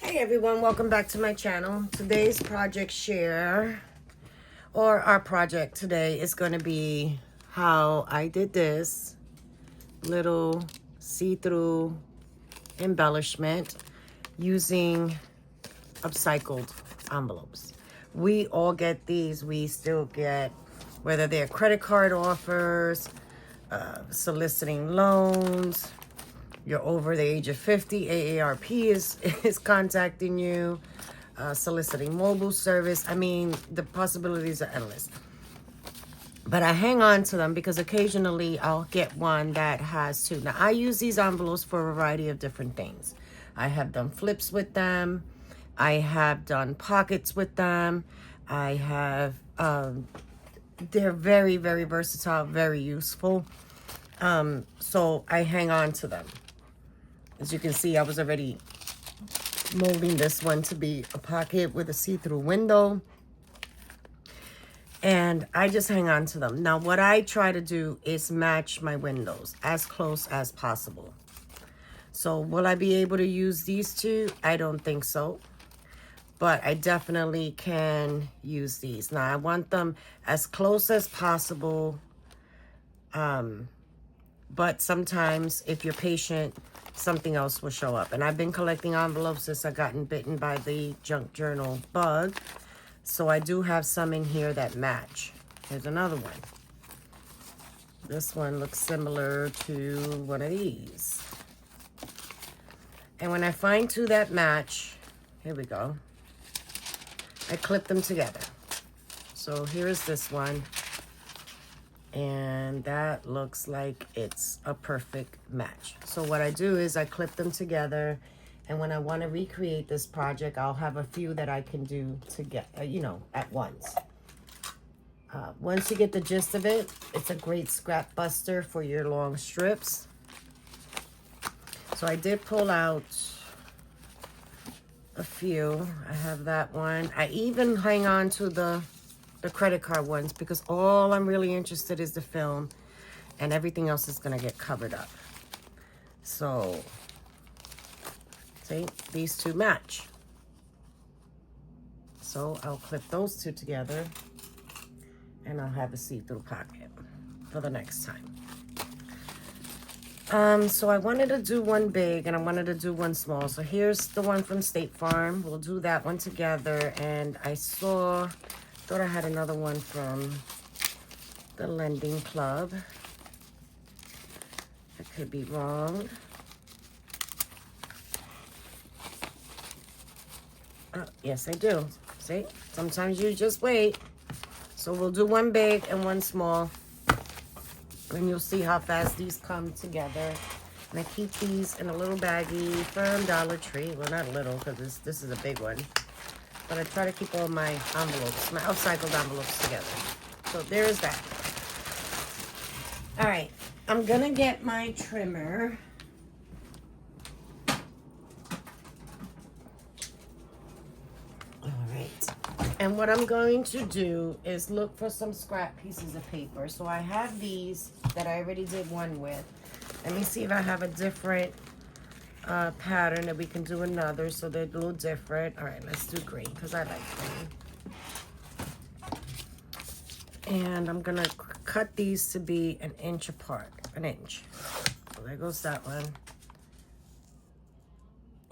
Hey everyone, welcome back to my channel. Today's project share, or our project today, is going to be how I did this little see-through embellishment using upcycled envelopes. We all get these. We still get, whether they're credit card offers, soliciting loans, you're over the age of 50, AARP is contacting you, soliciting mobile service. I mean, the possibilities are endless. But I hang on to them because occasionally I'll get one that has two. Now, I use these envelopes for a variety of different things. I have done flips with them. I have done pockets with them. I have, they're very, very versatile, very useful. So I hang on to them. As you can see, I was already molding this one to be a pocket with a see-through window. And I just hang on to them. Now, what I try to do is match my windows as close as possible. So will I be able to use these two? I don't think so. But I definitely can use these. Now, I want them as close as possible. But sometimes, if you're patient, something else will show up. And I've been collecting envelopes since I've gotten bitten by the junk journal bug. So I do have some in here that match. Here's another one. This one looks similar to one of these. And when I find two that match, here we go, I clip them together. So here is this one. And that looks like it's a perfect match. So what I do is I clip them together, and when I want to recreate this project, I'll have a few that I can do together, at once. Once you get the gist of it, it's a great scrap buster for your long strips. So I did pull out a few. I have that one. I even hang on to the credit card ones because all I'm really interested is the film, and everything else is going to get covered up. So, see, these two match. So I'll clip those two together, and I'll have a see-through pocket for the next time. So I wanted to do one big and I wanted to do one small. So here's the one from State Farm. We'll do that one together. And I thought I had another one from the Lending Club. I could be wrong. Oh, yes, I do. See, sometimes you just wait. So we'll do one big and one small. And you'll see how fast these come together. And I keep these in a little baggie from Dollar Tree. Well, not a little, because this is a big one. But I try to keep all my envelopes, my upcycled envelopes together. So there's that. All right, I'm gonna get my trimmer. All right, and what I'm going to do is look for some scrap pieces of paper. So I have these that I already did one with. Let me see if I have a different pattern that we can do another, so they're a little different. All right, let's do green because I like green. And I'm gonna cut these to be an inch apart, an inch. So there goes that one.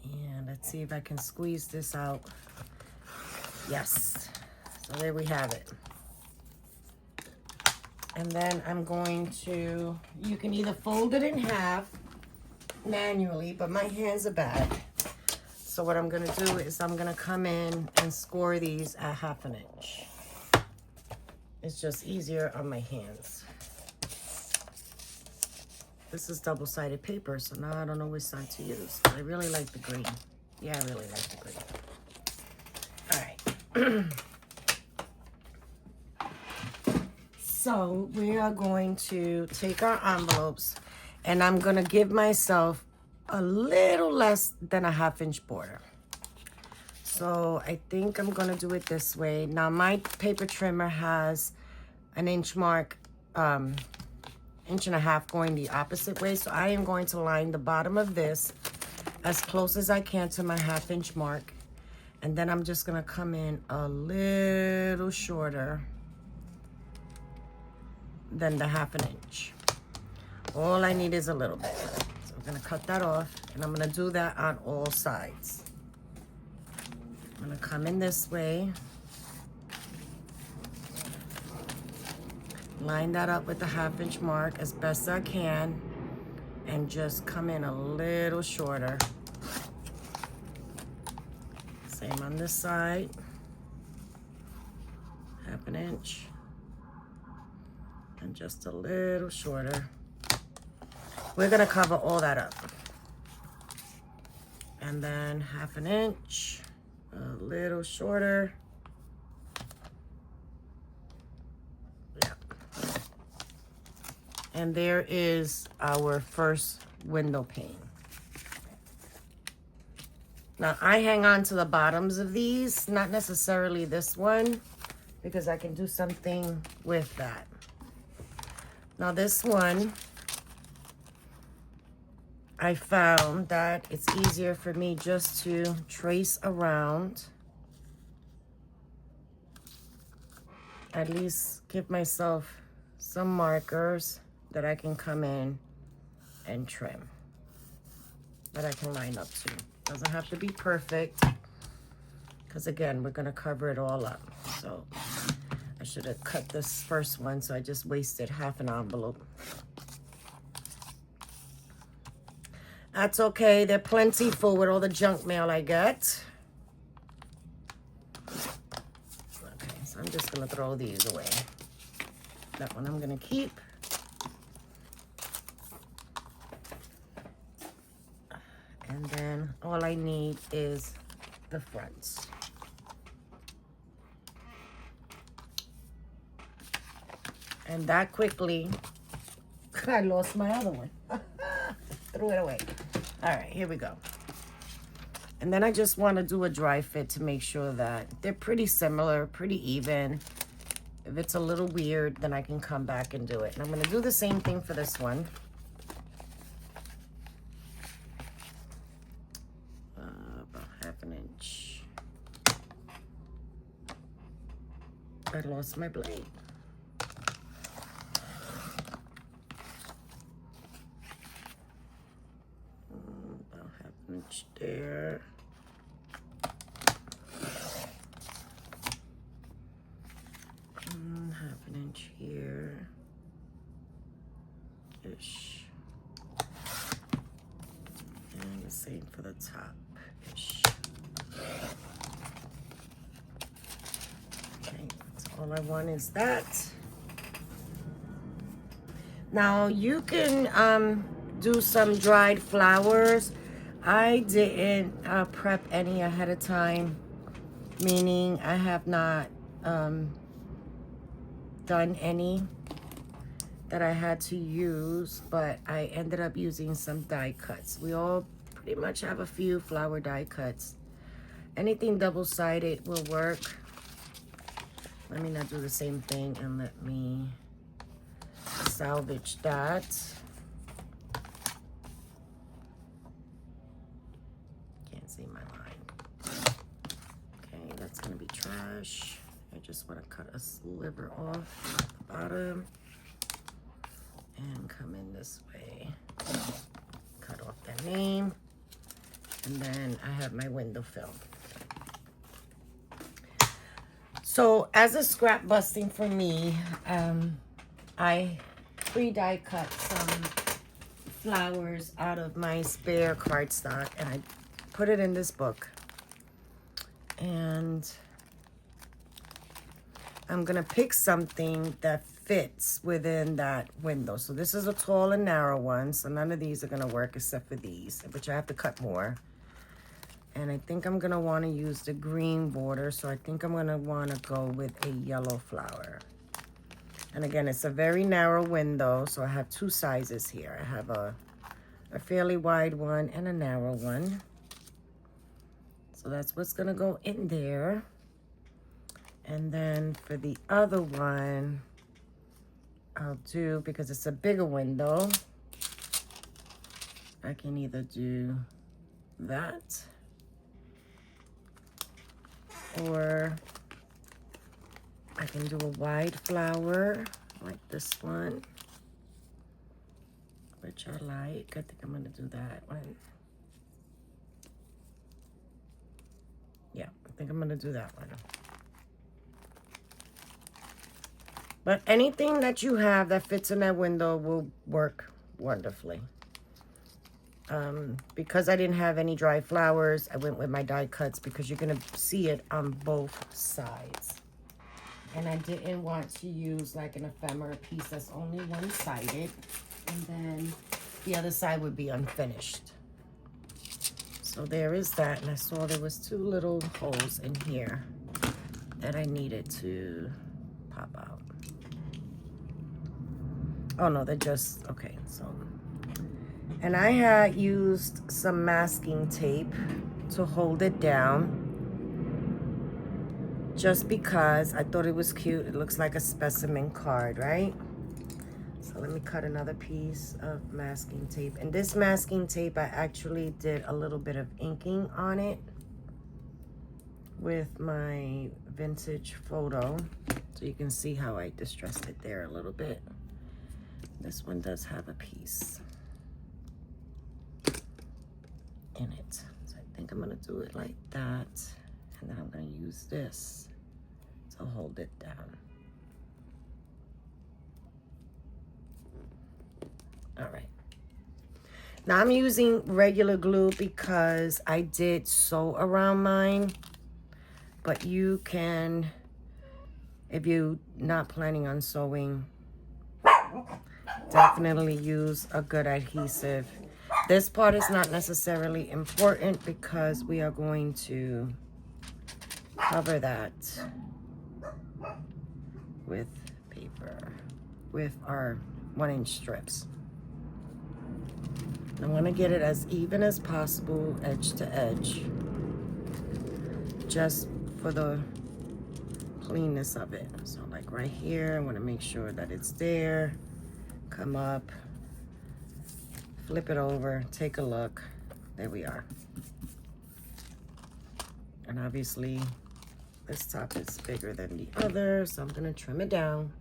And let's see if I can squeeze this out. Yes, so there we have it. And then I'm going to, you can either fold it in half manually, but my hands are bad. So what I'm gonna do is I'm gonna come in and score these at 1/2 inch. It's just easier on my hands. This is double-sided paper, so now I don't know which side to use. But I really like the green. Yeah, I really like the green. All right. So we are going to take our envelopes, and I'm gonna give myself a little less than a 1/2 inch border. So I think I'm gonna do it this way. Now my paper trimmer has an inch mark, 1.5 inches going the opposite way. So I am going to line the bottom of this as close as I can to my 1/2 inch mark. And then I'm just gonna come in a little shorter than the 1/2 inch. All I need is a little bit. So I'm gonna cut that off, and I'm gonna do that on all sides. I'm gonna come in this way, line that up with the 1/2 inch mark as best I can, and just come in a little shorter. Same on this side, 1/2 inch, and just a little shorter. We're gonna cover all that up. And then 1/2 inch, a little shorter. Yeah. And there is our first window pane. Now I hang on to the bottoms of these, not necessarily this one, because I can do something with that. Now this one, I found that it's easier for me just to trace around, at least give myself some markers that I can come in and trim, that I can line up to. Doesn't have to be perfect, because again, we're gonna cover it all up. So I should have cut this first one, so I just wasted 1/2 an envelope. That's okay, they're plenty full with all the junk mail I get. Okay, so I'm just gonna throw these away. That one I'm gonna keep. And then all I need is the fronts. And that quickly, I lost my other one. Threw it away. All right, here we go. And then I just want to do a dry fit to make sure that they're pretty similar, pretty even. If it's a little weird, then I can come back and do it. And I'm going to do the same thing for this one. About 1/2 inch. I lost my blade. About 1/2 inch there. And 1/2 inch here. Ish. And the same for the top. Ish. Okay, so all I want is that. Now you can do some dried flowers. I didn't prep any ahead of time, meaning I have not done any that I had to use, but I ended up using some die cuts. We all pretty much have a few flower die cuts. Anything double-sided will work. Let me not do the same thing, and let me salvage that. Can't see my line. Okay, that's gonna be trash. I just want to cut a sliver off the bottom and come in this way. Cut off that name, and then I have my window film. So as a scrap busting for me, I pre-die cut some flowers out of my spare cardstock, and I put it in this book. And I'm gonna pick something that fits within that window. So this is a tall and narrow one, so none of these are gonna work except for these, which I have to cut more. And I think I'm gonna wanna use the green border, so I think I'm gonna wanna go with a yellow flower. And again, it's a very narrow window, so I have two sizes here. I have a fairly wide one and a narrow one. So that's what's gonna go in there. And then for the other one, I'll do, because it's a bigger window, I can either do that. Or I can do a wide flower like this one, which I like. I think I'm gonna do that one. Yeah, I think I'm gonna do that one. But anything that you have that fits in that window will work wonderfully. Because I didn't have any dry flowers, I went with my die cuts because you're gonna see it on both sides. And I didn't want to use like an ephemera piece that's only one-sided, and then the other side would be unfinished. So there is that, and I saw there was 2 little holes in here that I needed to pop out. Oh no, they're just, okay, so. And I had used some masking tape to hold it down just because I thought it was cute. It looks like a specimen card, right? So let me cut another piece of masking tape. And this masking tape, I actually did a little bit of inking on it with my vintage photo. So you can see how I distressed it there a little bit. This one does have a piece in it. So I think I'm gonna do it like that. And then I'm gonna use this to hold it down. All right. Now I'm using regular glue because I did sew around mine. But you can, if you're not planning on sewing, definitely use a good adhesive. This part is not necessarily important because we are going to cover that with paper, with our 1-inch strips. I want to get it as even as possible, edge to edge, just for the cleanness of it. So like right here, I want to make sure that it's there. Come up, flip it over, take a look. There we are. And obviously this top is bigger than the other, so I'm gonna trim it down.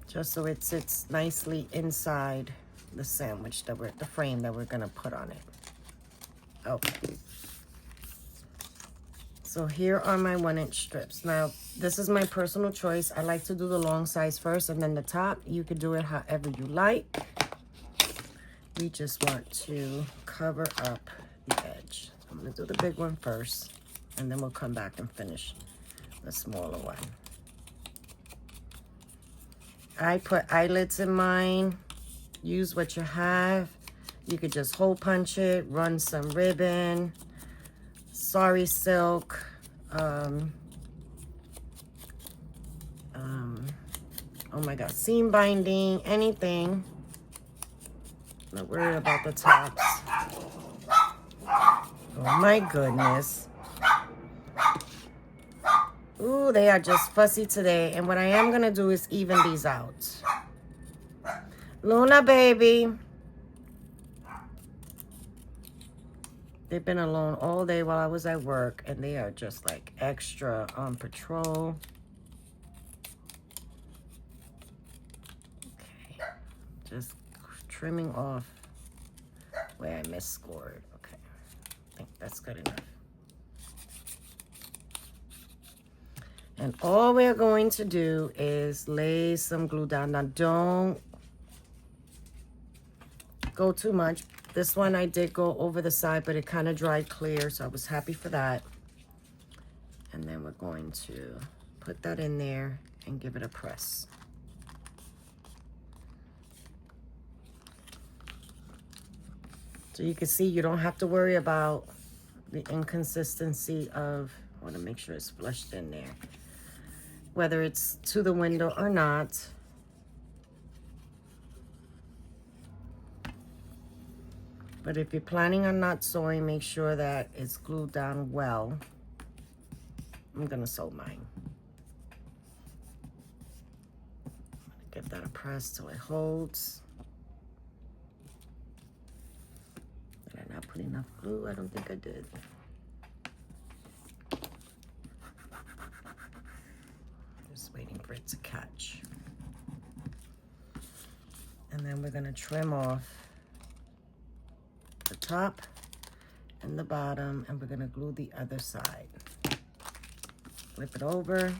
Just so it sits nicely inside the sandwich that the frame that we're gonna put on it. Okay. So here are my 1-inch strips. Now, this is my personal choice. I like to do the long size first and then the top. You can do it however you like. We just want to cover up the edge. So I'm gonna do the big one first, and then we'll come back and finish the smaller one. I put eyelets in mine. Use what you have. You could just hole punch it, run some ribbon, sari silk, oh my god, seam binding, anything. Not worried about the tops. Oh my goodness. Ooh, they are just fussy today. And what I am gonna do is even these out. Luna, baby. They've been alone all day while I was at work, and they are just like extra on patrol. Okay, just trimming off where I misscored. Okay, I think that's good enough. And all we're going to do is lay some glue down. Now, don't go too much. This one I did go over the side, but it kind of dried clear, so I was happy for that. And then we're going to put that in there and give it a press. So you can see you don't have to worry about the inconsistency of, I want to make sure it's flushed in there, whether it's to the window or not. But if you're planning on not sewing, make sure that it's glued down well. I'm gonna sew mine. Give that a press till it holds. Did I not put enough glue? I don't think I did. Just waiting for it to catch. And then we're gonna trim off the top and the bottom, and we're gonna glue the other side. Flip it over.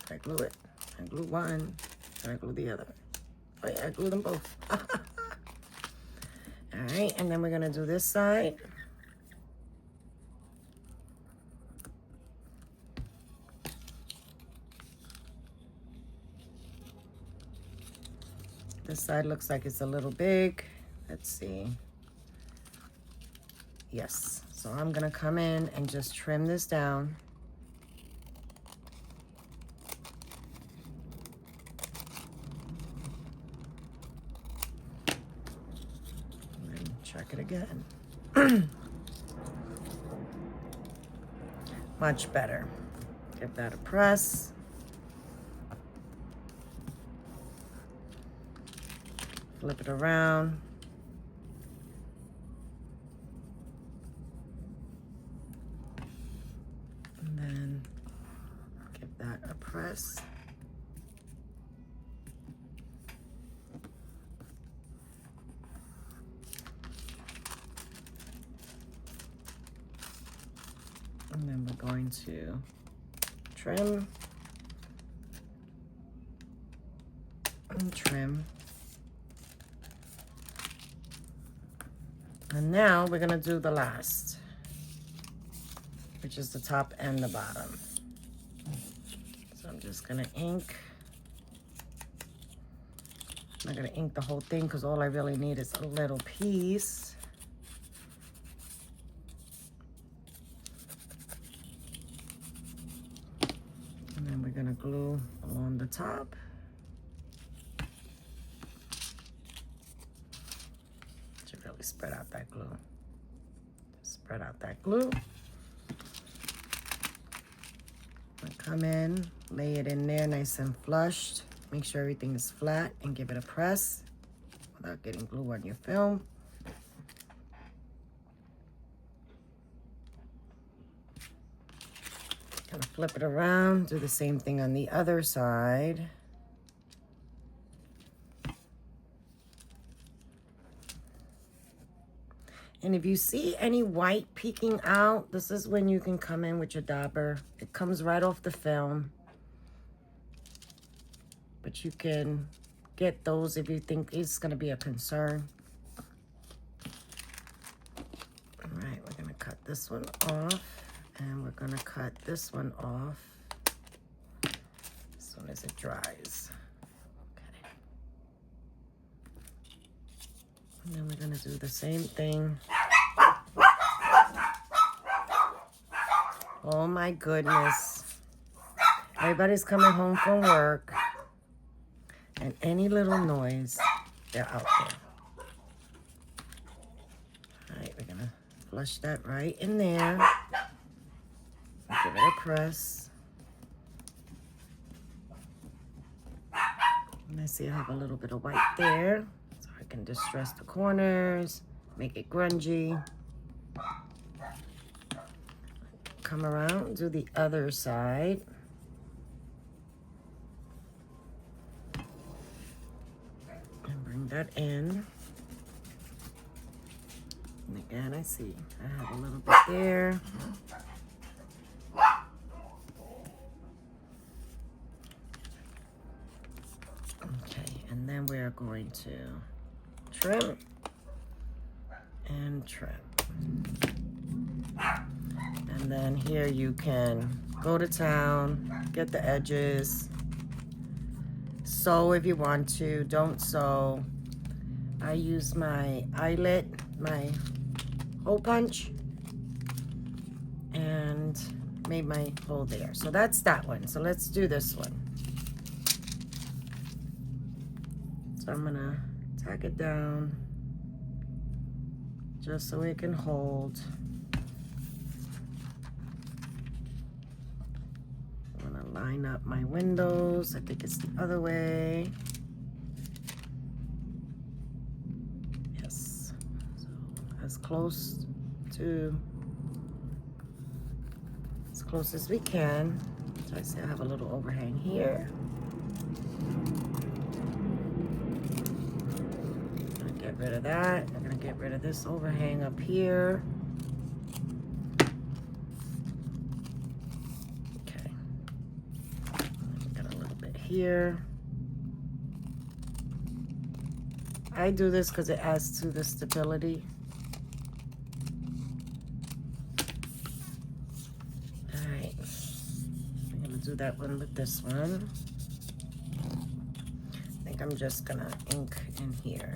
I glue it. I glue one. And I glue the other. Oh yeah, I glue them both. All right, and then we're gonna do this side. This side looks like it's a little big. Let's see. Yes, so I'm gonna come in and just trim this down. Check it again. Much better. Give that a press. Flip it around. And then give that a press. And then we're going to trim and trim. And now we're gonna do the last, which is the top and the bottom. So I'm just gonna ink. I'm not gonna ink the whole thing because all I really need is a little piece. And then we're gonna glue along the top. Should really spread out that glue. Just spread out that glue. And come in, lay it in there nice and flushed. Make sure everything is flat and give it a press without getting glue on your film. Gonna flip it around, do the same thing on the other side. And if you see any white peeking out, this is when you can come in with your dauber. It comes right off the film. But you can get those if you think it's gonna be a concern. All right, we're gonna cut this one off. And we're gonna cut this one off as soon as it dries. Okay. And then we're gonna do the same thing. Oh my goodness. Everybody's coming home from work, and any little noise, they're out there. All right, we're gonna flush that right in there. Give it a press. And I see I have a little bit of white there, so I can distress the corners, make it grungy. Come around, do the other side. And bring that in. And again, I see I have a little bit there. And then we're going to trim and trim. And then here you can go to town, get the edges, sew if you want to, don't sew. I use my eyelet, my hole punch, and made my hole there. So that's that one. So let's do this one. So I'm gonna tack it down just so it can hold. I'm gonna line up my windows. I think it's the other way. Yes, so as close as we can. So I see I have a little overhang here. I'm gonna get rid of that. I'm gonna get rid of this overhang up here. Okay. Got a little bit here. I do this because it adds to the stability. Do that one with this one. I think I'm just gonna ink in here.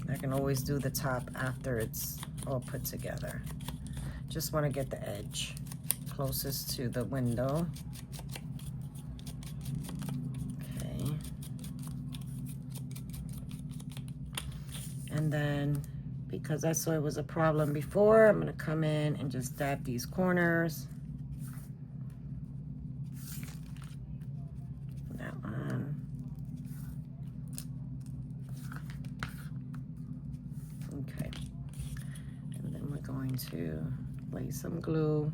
I can always do the top after it's all put together. Just want to get the edge closest to the window. Okay. And then, because I saw it was a problem before, I'm gonna come in and just dab these corners. To lay some glue.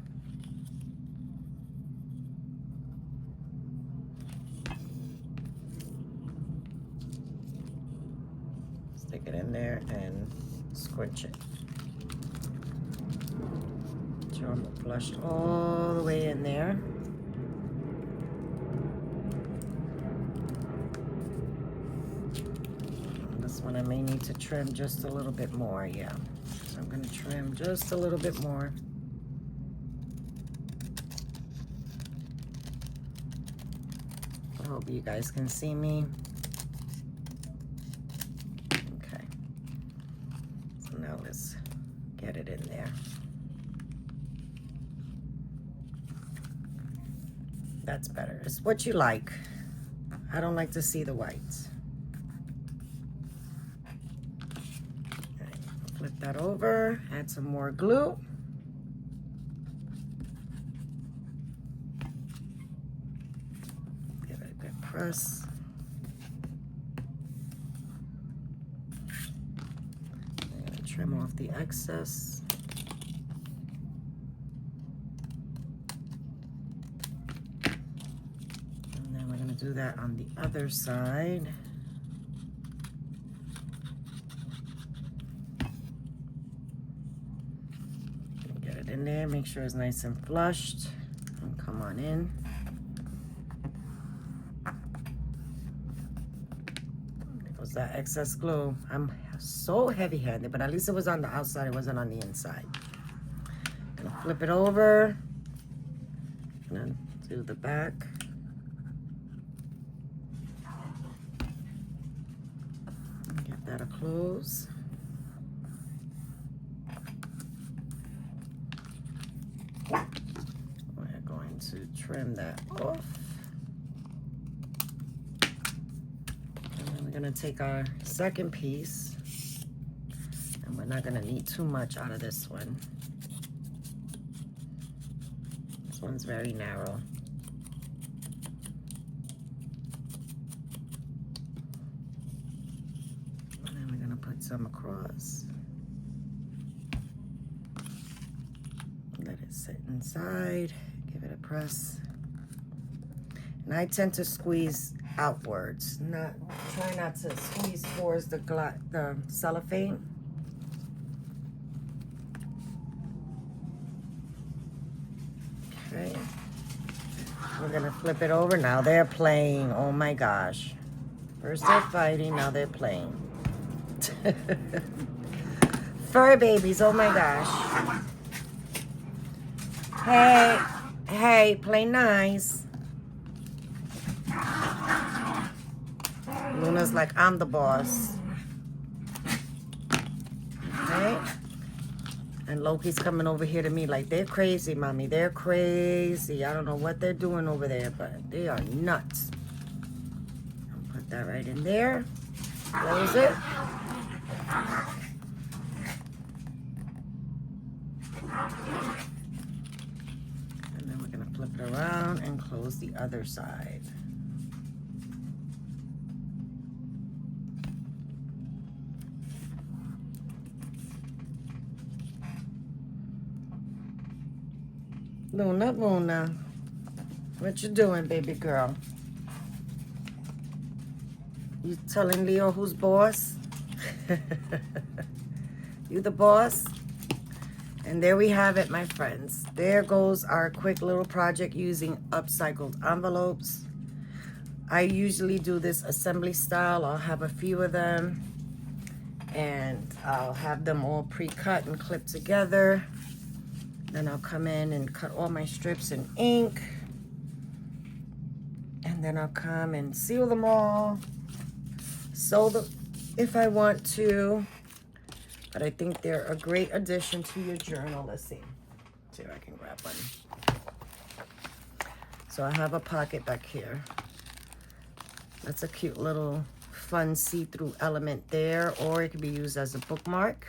Stick it in there and squinch it. Show them flushed all the way in there. This one I may need to trim just a little bit more, yeah. So I'm going to trim just a little bit more. I hope you guys can see me. Okay. So now let's get it in there. That's better. It's what you like. I don't like to see the whites. Flip that over, add some more glue. Give it a good press. I'm gonna trim off the excess. And then we're gonna do that on the other side. In there, make sure it's nice and flushed, and come on in. There goes that excess glue. I'm so heavy-handed, but at least it was on the outside, it wasn't on the inside. Gonna flip it over, and then do the back. Get that a close. We're going to trim that off. And then we're going to take our second piece, and we're not going to need too much out of this one. This one's very narrow. And then we're going to put some across. Let it sit inside, give it a press. And I tend to squeeze outwards, try not to squeeze towards the cellophane. Okay, we're gonna flip it over. Now they're playing, oh my gosh. First they're fighting, now they're playing. Fur babies, oh my gosh. Hey, play nice. Luna's like, I'm the boss. Okay? And Loki's coming over here to me like, they're crazy, mommy. They're crazy. I don't know what they're doing over there, but they are nuts. I'll put that right in there. Close it. goes the other side. Luna, Luna, what you doing, baby girl? You telling Leo who's boss? You the boss? And there we have it, my friends. There goes our quick little project using upcycled envelopes. I usually do this assembly style. I'll have a few of them, and I'll have them all pre-cut and clipped together. Then I'll come in and cut all my strips in ink. And then I'll come and seal them all. Sew them if I want to. But I think they're a great addition to your journal. Let's see. See if I can grab one. So I have a pocket back here. That's a cute little fun see-through element there. Or it could be used as a bookmark.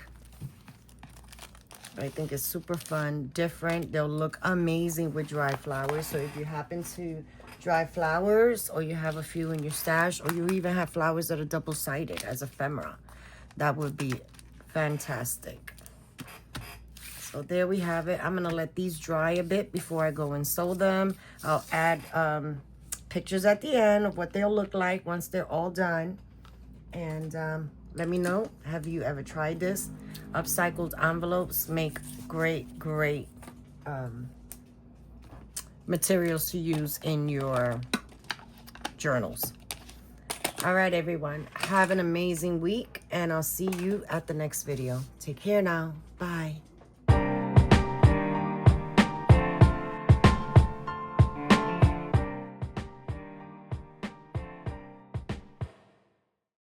I think it's super fun, different. They'll look amazing with dry flowers. So if you happen to dry flowers, or you have a few in your stash, or you even have flowers that are double-sided as ephemera, that would be fantastic. So there we have it. I'm gonna let these dry a bit before I go and sew them. I'll add pictures at the end of what they'll look like once they're all done. And let me know, have you ever tried this? Upcycled envelopes make great materials to use in your journals. All right, everyone, have an amazing week, and I'll see you at the next video. Take care now. Bye.